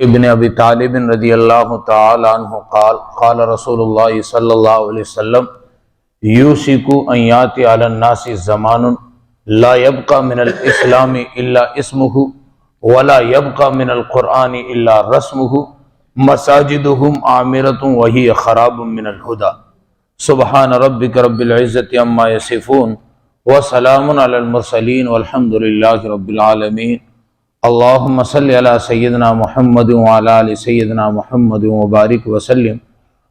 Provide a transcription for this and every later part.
ابن ابی طالب رضی اللہ تعالی عنہ قال قال رسول اللہ صلی اللہ علیہ وسلم یوشک ان یاتی علی الناس زمان لا یبقى من الاسلام الا اسمه ولا يبقى من القرآن الا رسمه مساجدهم عامرة وهي خراب من الهدى سبحان ربك رب العزة عما يصفون وسلام على المرسلين والحمد لله رب العالمين اللهم صل على سيدنا محمد وعلى آل سيدنا محمد وبارك وسلم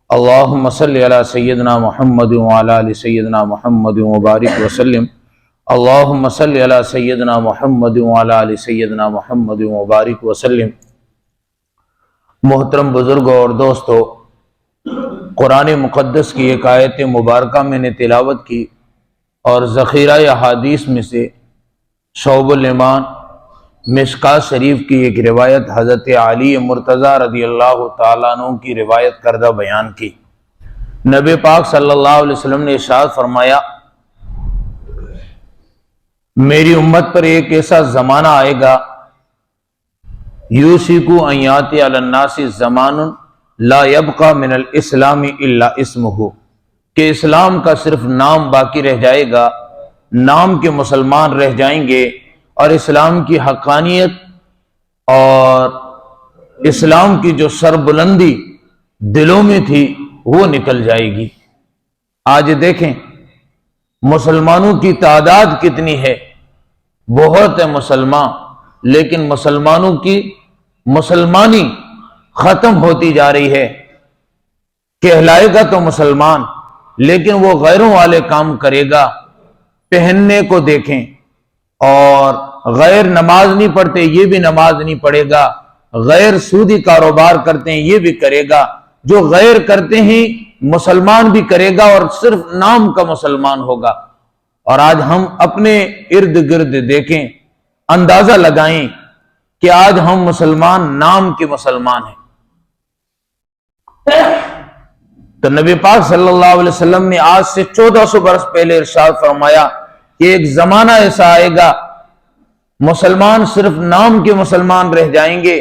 اللهم صل على سيدنا محمد وعلى آل سيدنا محمد وبارك وسلم اللهم صل على سيدنا محمد وعلى آل سيدنا محمد وبارك وسلم۔ محترم بزرگوں اور دوستو، قرآن مقدس کی ایک آیت مبارکہ میں نے تلاوت کی اور ذخیرہ احادیث میں سے شعب الایمان مشکاۃ شریف کی ایک روایت حضرت علی مرتضیٰ رضی اللہ تعالیٰ عنہ کی روایت کردہ بیان کی۔ نبی پاک صلی اللہ علیہ وسلم نے ارشاد فرمایا، میری امت پر ایک ایسا زمانہ آئے گا یوشک ان یاتی علی الناس زمان لا یبقى من الاسلام الا اسمہ، کہ اسلام کا صرف نام باقی رہ جائے گا، نام کے مسلمان رہ جائیں گے اور اسلام کی حقانیت اور اسلام کی جو سربلندی دلوں میں تھی وہ نکل جائے گی۔ آج دیکھیں مسلمانوں کی تعداد کتنی ہے، بہت ہے مسلمان، لیکن مسلمانوں کی مسلمانی ختم ہوتی جا رہی ہے۔ کہلائے گا تو مسلمان، لیکن وہ غیروں والے کام کرے گا۔ پہننے کو دیکھیں، اور غیر نماز نہیں پڑھتے یہ بھی نماز نہیں پڑھے گا، غیر سودی کاروبار کرتے ہیں یہ بھی کرے گا، جو غیر کرتے ہیں مسلمان بھی کرے گا اور صرف نام کا مسلمان ہوگا۔ اور آج ہم اپنے ارد گرد دیکھیں، اندازہ لگائیں کہ آج ہم مسلمان نام کے مسلمان ہیں۔ تو نبی پاک صلی اللہ علیہ وسلم نے آج سے 1400 برس پہلے ارشاد فرمایا کہ ایک زمانہ ایسا آئے گا مسلمان صرف نام کے مسلمان رہ جائیں گے،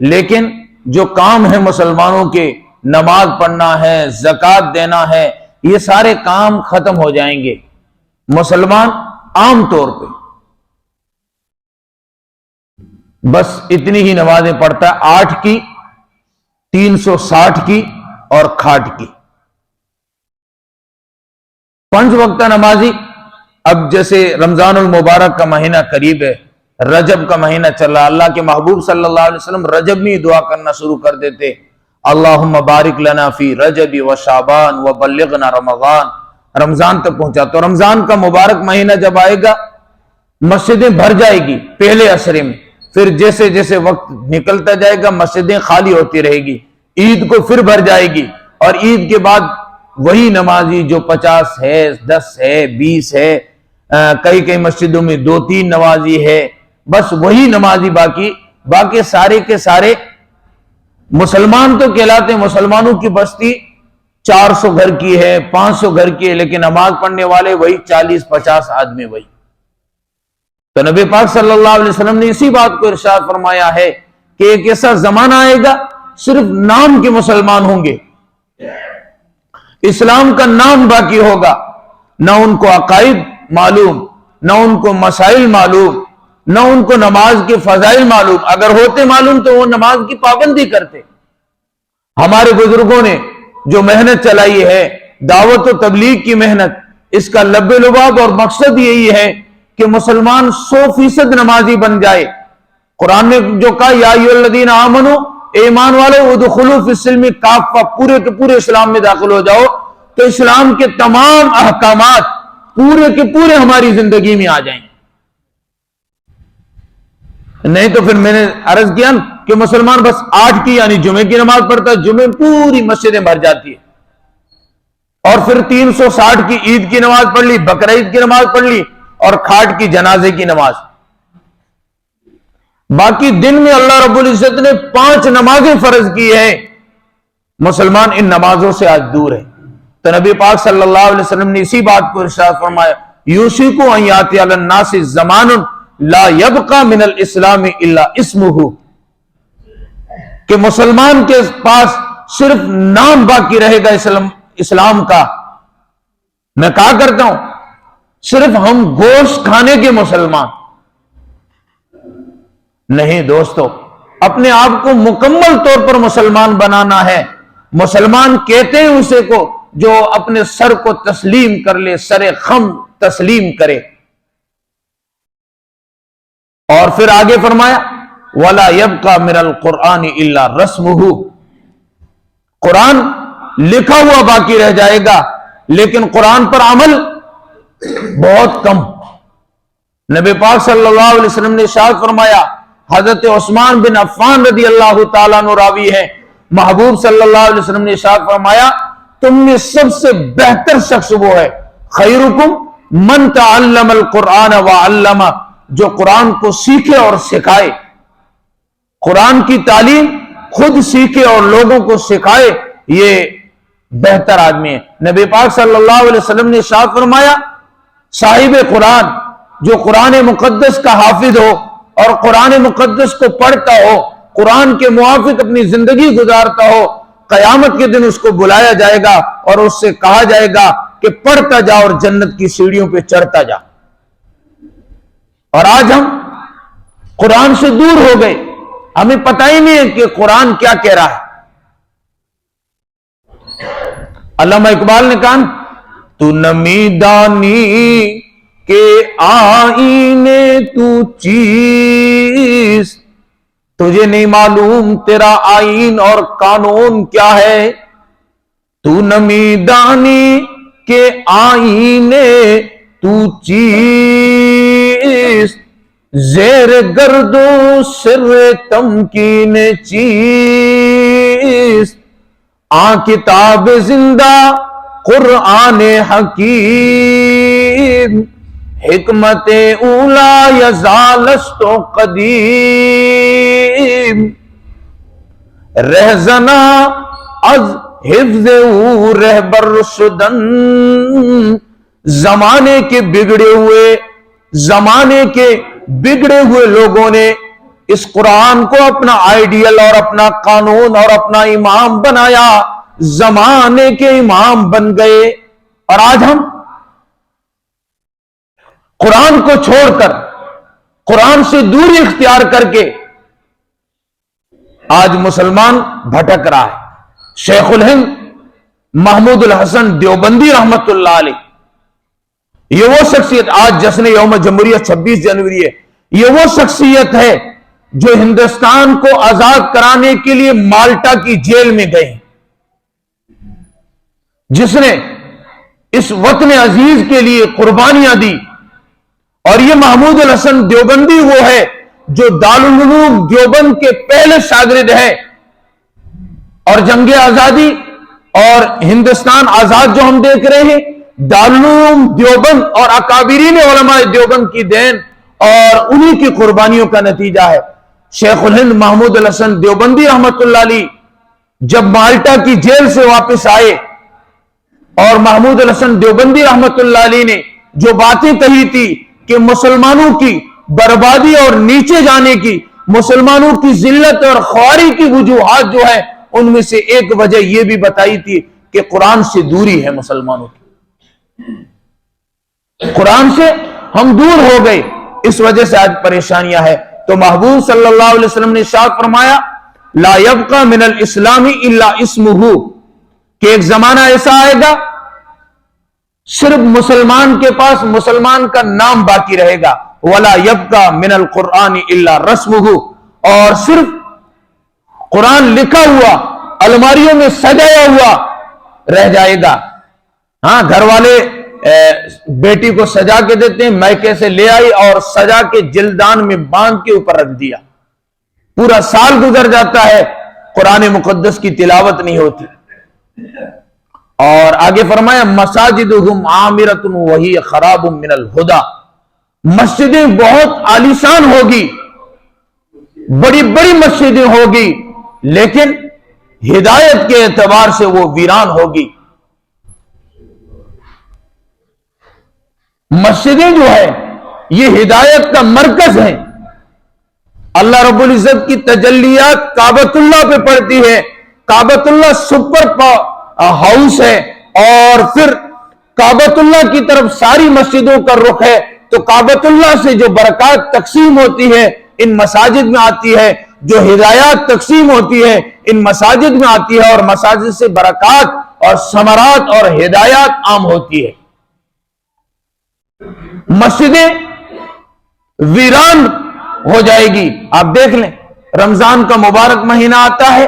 لیکن جو کام ہے مسلمانوں کے، نماز پڑھنا ہے، زکوٰۃ دینا ہے، یہ سارے کام ختم ہو جائیں گے۔ مسلمان عام طور پہ بس اتنی ہی نمازیں پڑھتا ہے، 8 کی، 360 کی اور کھاٹ کی، 5 وقتہ نمازی۔ اب جیسے رمضان المبارک کا مہینہ قریب ہے، رجب کا مہینہ چل رہا، اللہ کے محبوب صلی اللہ علیہ وسلم رجب میں دعا کرنا شروع کر دیتے، اللہم بارک لنا فی رجب و شعبان و بلغنا رمضان۔ رمضان تک پہنچا تو رمضان کا مبارک مہینہ جب آئے گا مسجدیں بھر جائے گی پہلے عشرے میں، پھر جیسے جیسے وقت نکلتا جائے گا مسجدیں خالی ہوتی رہے گی، عید کو پھر بھر جائے گی، اور عید کے بعد وہی نمازی جو 50 ہے، 10 ہے، 20 ہے، کئی مسجدوں میں 2-3 نمازی ہے، بس وہی نمازی باقی سارے کے سارے مسلمان تو کہلاتے ہیں۔ مسلمانوں کی بستی 400 گھر کی ہے، 500 گھر کی ہے، لیکن نماز پڑھنے والے وہی 40-50 آدمی وہی۔ تو نبی پاک صلی اللہ علیہ وسلم نے اسی بات کو ارشاد فرمایا ہے کہ ایک ایسا زمانہ آئے گا صرف نام کے مسلمان ہوں گے، اسلام کا نام باقی ہوگا، نہ ان کو عقائد معلوم، نہ ان کو مسائل معلوم، نہ ان کو نماز کے فضائل معلوم۔ اگر ہوتے معلوم تو وہ نماز کی پابندی کرتے۔ ہمارے بزرگوں نے جو محنت چلائی ہے، دعوت و تبلیغ کی محنت، اس کا لب لباب اور مقصد یہی ہے کہ مسلمان 100% نمازی بن جائے۔ قرآن نے جو کہا یا ایھا الذین آمنوا، ایمان والو ادخلوا فی السلم کافہ، پورے کے پورے اسلام میں داخل ہو جاؤ، تو اسلام کے تمام احکامات پورے کے پورے ہماری زندگی میں آ جائیں۔ نہیں تو پھر میں نے عرض کیا کہ مسلمان بس 8 کی یعنی جمعے کی نماز پڑھتا ہے، جمعے پوری مسجدیں بھر جاتی ہے، اور پھر 360 کی عید کی نماز پڑھ لی، بقرعید کی نماز پڑھ لی، اور کھاٹ کی جنازے کی نماز۔ باقی دن میں اللہ رب العزت نے 5 نمازیں فرض کی ہے، مسلمان ان نمازوں سے آج دور ہے۔ تو نبی پاک صلی اللہ علیہ وسلم نے اسی بات کو ارشاد فرمایا، یوشک ان یاتی علی الناس زمان لا یبقى من الاسلام الا اسمہ، کہ مسلمان کے پاس صرف نام باقی رہے گا اسلام کا. میں کہا کرتا ہوں صرف ہم گوشت کھانے کے مسلمان نہیں دوستو، اپنے آپ کو مکمل طور پر مسلمان بنانا ہے. مسلمان کہتے ہیں اسے کو جو اپنے سر کو تسلیم کر لے، سر خم تسلیم کرے. اور پھر آگے فرمایا وَلَا يَبْقَى مِنَ الْقُرْآنِ إِلَّا رَسْمُهُ، قرآن لکھا ہوا باقی رہ جائے گا لیکن قرآن پر عمل بہت کم. نبی پاک صلی اللہ علیہ وسلم نے ارشاد فرمایا، حضرت عثمان بن عفان رضی اللہ تعالیٰ عنہ راوی ہے، محبوب صلی اللہ علیہ وسلم نے ارشاد فرمایا تم میں سب سے بہتر شخص وہ ہے خیرکم من تعلم القرآن وعلمہ، جو قرآن کو سیکھے اور سکھائے. قرآن کی تعلیم خود سیکھے اور لوگوں کو سکھائے، یہ بہتر آدمی ہے. نبی پاک صلی اللہ علیہ وسلم نے ارشاد فرمایا صاحب قرآن جو قرآن مقدس کا حافظ ہو اور قرآن مقدس کو پڑھتا ہو، قرآن کے موافق اپنی زندگی گزارتا ہو، قیامت کے دن اس کو بلایا جائے گا اور اس سے کہا جائے گا کہ پڑھتا جا اور جنت کی سیڑھیوں پہ چڑھتا جا. اور آج ہم قرآن سے دور ہو گئے، ہمیں پتہ ہی نہیں ہے کہ قرآن کیا کہہ رہا ہے. علامہ اقبال نے کہا تو نمی دانی کے آئینے تو چیز، تجھے نہیں معلوم تیرا آئین اور قانون کیا ہے. تو نمی دانی کے آئینے تو چیز، زیر گردو سر تمکین چیز، کتاب زندہ قرآن حکیم، حکمت اولا یزالست و قدیم، رہزنا از حفظ او رہبر شدن. زمانے کے بگڑے ہوئے لوگوں نے اس قرآن کو اپنا آئیڈیل اور اپنا قانون اور اپنا امام بنایا، زمانے کے امام بن گئے. اور آج ہم قرآن کو چھوڑ کر قرآن سے دوری اختیار کر کے آج مسلمان بھٹک رہا ہے. شیخ الہند محمود الحسن دیوبندی رحمت اللہ علیہ، یہ وہ شخصیت، آج جشن یوم جمہوریہ 26 جنوری ہے، یہ وہ شخصیت ہے جو ہندوستان کو آزاد کرانے کے لیے مالٹا کی جیل میں گئے، جس نے اس وطن عزیز کے لیے قربانیاں دی. اور یہ محمود الحسن دیوبندی وہ ہے جو دارالعلوم دیوبند کے پہلے شاگرد ہے. اور جنگ آزادی اور ہندوستان آزاد جو ہم دیکھ رہے ہیں، دارالعلوم دیوبند اور اکابرین علماء دیوبند کی دین اور انہی کی قربانیوں کا نتیجہ ہے. شیخ الہند محمود الحسن دیوبندی رحمت اللہ علیہ جب مالٹا کی جیل سے واپس آئے اور محمود الحسن دیوبندی رحمت اللہ علیہ نے جو باتیں کہی تھی کہ مسلمانوں کی بربادی اور نیچے جانے کی، مسلمانوں کی ذلت اور خواری کی وجوہات جو ہے، ان میں سے ایک وجہ یہ بھی بتائی تھی کہ قرآن سے دوری ہے مسلمانوں کی. قرآن سے ہم دور ہو گئے، اس وجہ سے آج پریشانیاں ہیں. تو محبوب صلی اللہ علیہ وسلم نے ارشاد فرمایا لا یبقى من الاسلام الا اسمہ، کہ ایک زمانہ ایسا آئے گا صرف مسلمان کے پاس مسلمان کا نام باقی رہے گا. ولا یبقى من القرآن الا رسمہ، اور صرف قرآن لکھا ہوا الماریوں میں سجایا ہوا رہ جائے گا. ہاں، گھر والے بیٹی کو سجا کے دیتے ہیں، میکے سے لے آئی اور سجا کے جلدان میں باندھ کے اوپر رکھ دیا، پورا سال گزر جاتا ہے، قرآن مقدس کی تلاوت نہیں ہوتی. اور آگے فرمایا مساجدہم عامرۃ وہی خراب من الہدی، مسجدیں بہت عالیشان ہوگی، بڑی بڑی مسجدیں ہوگی، لیکن ہدایت کے اعتبار سے وہ ویران ہوگی. مسجدیں جو ہے یہ ہدایت کا مرکز ہے، اللہ رب العزت کی تجلیات کعبۃ اللہ پہ پڑتی ہے. کعبۃ اللہ سپر ہاؤس ہے, اور پھر کعبۃ اللہ کی طرف ساری مسجدوں کا رخ ہے. تو کعبۃ اللہ سے جو برکات تقسیم ہوتی ہے ان مساجد میں آتی ہے, جو ہدایات تقسیم ہوتی ہے ان مساجد میں آتی ہے, اور مساجد سے برکات اور ثمرات اور ہدایات عام ہوتی ہے. مسجدیں ویران ہو جائے گی. آپ دیکھ لیں, رمضان کا مبارک مہینہ آتا ہے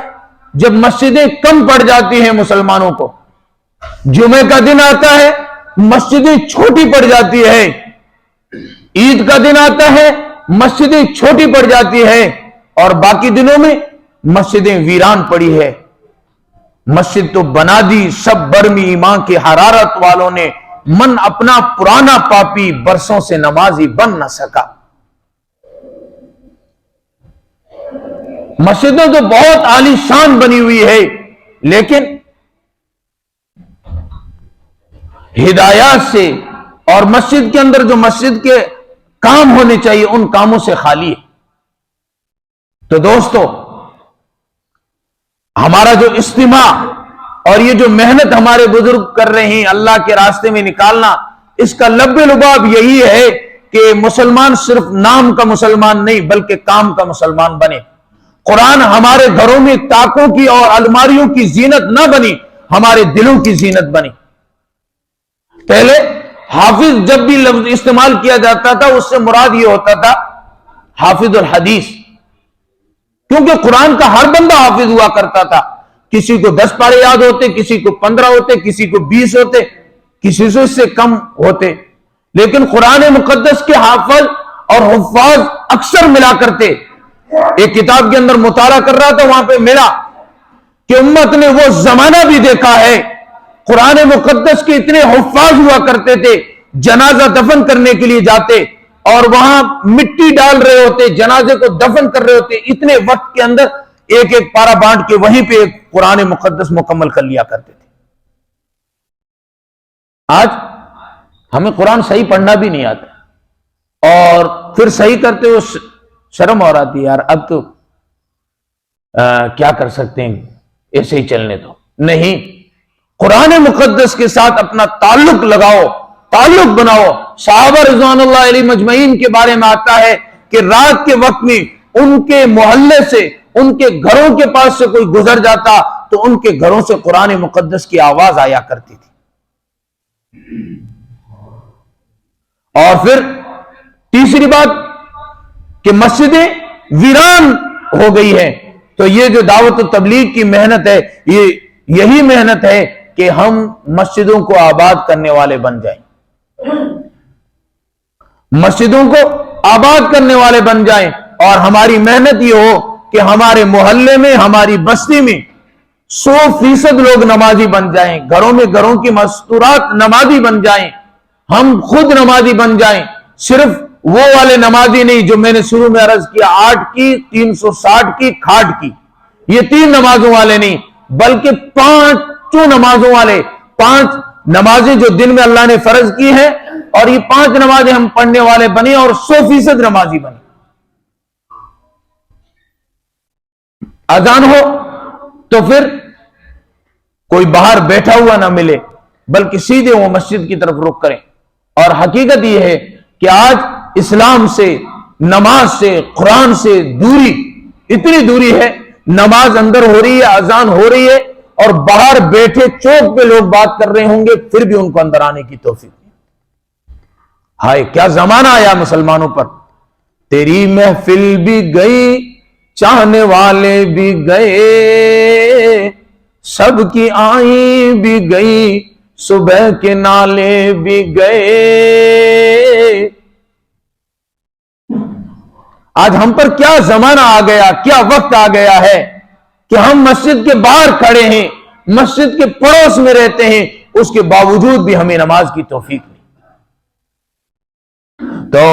جب مسجدیں کم پڑ جاتی ہیں مسلمانوں کو. جمعے کا دن آتا ہے مسجدیں چھوٹی پڑ جاتی ہے. عید کا دن آتا ہے مسجدیں چھوٹی پڑ جاتی ہے, اور باقی دنوں میں مسجدیں ویران پڑی ہے. مسجد تو بنا دی سب برمی ایمان کی حرارت والوں نے, من اپنا پرانا پاپی برسوں سے نمازی بن نہ سکا. مسجدیں تو بہت عالی شان بنی ہوئی ہے, لیکن ہدایات سے اور مسجد کے اندر جو مسجد کے کام ہونے چاہیے ان کاموں سے خالی ہے. تو دوستو, ہمارا جو اجتماع اور یہ جو محنت ہمارے بزرگ کر رہے ہیں اللہ کے راستے میں نکالنا, اس کا لب لباب یہی ہے کہ مسلمان صرف نام کا مسلمان نہیں بلکہ کام کا مسلمان بنے. قرآن ہمارے گھروں میں تاکوں کی اور الماریوں کی زینت نہ بنی, ہمارے دلوں کی زینت بنی. پہلے حافظ جب بھی لفظ استعمال کیا جاتا تھا اس سے مراد یہ ہوتا تھا حافظ الحدیث, کیونکہ قرآن کا ہر بندہ حافظ ہوا کرتا تھا. کسی کو 10 پارے یاد ہوتے, کسی کو 15 ہوتے, کسی کو 20 ہوتے, کسی سے اس سے کم ہوتے. لیکن قرآن مقدس کے حافظ اور حفاظ اکثر ملا کرتے. ایک کتاب کے اندر مطالعہ کر رہا تھا, وہاں پہ ملا کہ امت نے وہ زمانہ بھی دیکھا ہے قرآن مقدس کے اتنے حفاظ ہوا کرتے تھے, جنازہ دفن کرنے کے لیے جاتے اور وہاں مٹی ڈال رہے ہوتے, جنازے کو دفن کر رہے ہوتے, اتنے وقت کے اندر ایک ایک پارا بانٹ کے وہیں پہ ایک قرآن مقدس مکمل کر لیا کرتے تھے. آج ہمیں قرآن صحیح پڑھنا بھی نہیں آتا, اور پھر صحیح کرتے ہو شرم اور آتی ہے, یار اب تو کیا کر سکتے ہیں, ایسے ہی چلنے دو. نہیں, قرآن مقدس کے ساتھ اپنا تعلق لگاؤ, تعلق بناؤ. صحابہ رضوان اللہ علیہ مجمعین کے بارے میں آتا ہے کہ رات کے وقت میں ان کے محلے سے, ان کے گھروں کے پاس سے کوئی گزر جاتا تو ان کے گھروں سے قرآن مقدس کی آواز آیا کرتی تھی. اور پھر تیسری بات کہ مسجدیں ویران ہو گئی ہیں. تو یہ جو دعوت و تبلیغ کی محنت ہے, یہی محنت ہے کہ ہم مسجدوں کو آباد کرنے والے بن جائیں, مسجدوں کو آباد کرنے والے بن جائیں. اور ہماری محنت یہ ہو کہ ہمارے محلے میں, ہماری بستی میں 100% لوگ نمازی بن جائیں, گھروں کی مستورات نمازی بن جائیں, ہم خود نمازی بن جائیں. صرف وہ والے نمازی نہیں جو میں نے شروع میں عرض کیا, 8 کی, 360 کی, کھاٹ کی, یہ 3 نمازوں والے نہیں بلکہ 5 نمازوں والے, 5 نمازیں جو دن میں اللہ نے فرض کی ہیں, اور یہ 5 نمازیں ہم پڑھنے والے بنے اور 100% نمازی بنے. اذان ہو تو پھر کوئی باہر بیٹھا ہوا نہ ملے بلکہ سیدھے وہ مسجد کی طرف رخ کریں. اور حقیقت یہ ہے کہ آج اسلام سے, نماز سے, قرآن سے دوری, اتنی دوری ہے. نماز اندر ہو رہی ہے, اذان ہو رہی ہے, اور باہر بیٹھے چوک پہ لوگ بات کر رہے ہوں گے, پھر بھی ان کو اندر آنے کی توفیق نہیں. ہائے کیا زمانہ آیا مسلمانوں پر. تیری محفل بھی گئی, چاہنے والے بھی گئے, سب کی آئیں بھی گئی, صبح کے نالے بھی گئے. آج ہم پر کیا زمانہ آ گیا, کیا وقت آ گیا ہے کہ ہم مسجد کے باہر کھڑے ہیں, مسجد کے پڑوس میں رہتے ہیں, اس کے باوجود بھی ہمیں نماز کی توفیق نہیں. تو